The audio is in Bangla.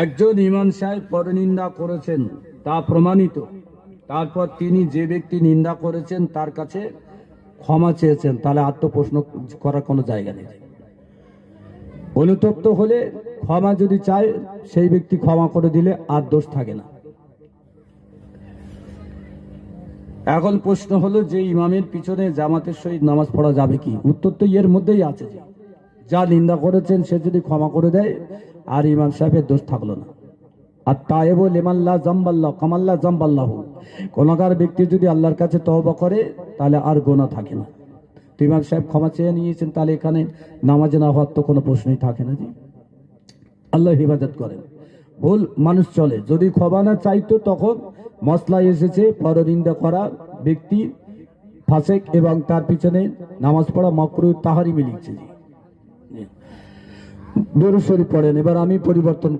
একজন ইমাম সাহেব পরনিন্দা করেছেন, তা প্রমাণিত। তারপর তিনি যে ব্যক্তি নিন্দা করেছেন তার কাছে ক্ষমা চেয়েছেন, তাহলে আত্মপ্রশ্ন করার কোনো জায়গা নেই। অনুতপ্ত হলে ক্ষমা যদি চায়, সেই ব্যক্তি ক্ষমা করে দিলে আর দোষ থাকে না। এখন প্রশ্ন হলো যে ইমামের পিছনে জামাতের সহিত নামাজ পড়া যাবে কি? উত্তর তো এর মধ্যেই আছে, যে যা নিন্দা করেছেন সে যদি ক্ষমা করে দেয় আর ইমাম সাহেবের দোষ থাকলো না। আর তায়েবু লিমাল্লাহ জামবাল্লাহ কামাল্লাহ জামবাল্লাহু, গুনাহগার ব্যক্তি যদি আল্লাহর কাছে তওবা করে তাহলে আর গুনাহ থাকে না। তো ইমাম সাহেব ক্ষমা চেয়ে নিয়েছেন, তাহলে এখানে নামাজে না হওয়ার তো কোনো প্রশ্নই থাকে না। জি, আল্লাহ হিফাজত করেন। ভুল মানুষ চলে, যদি ক্ষমা না চাইতো তখন মসলায় এসেছে পরনিন্দা করা ব্যক্তি ফাসেক এবং তার পিছনে নামাজ পড়া মাকরুহ তাহরিমি লিখছে। জি, দরুদ শরীফ পড়েন। এবার আমি পরিবর্তন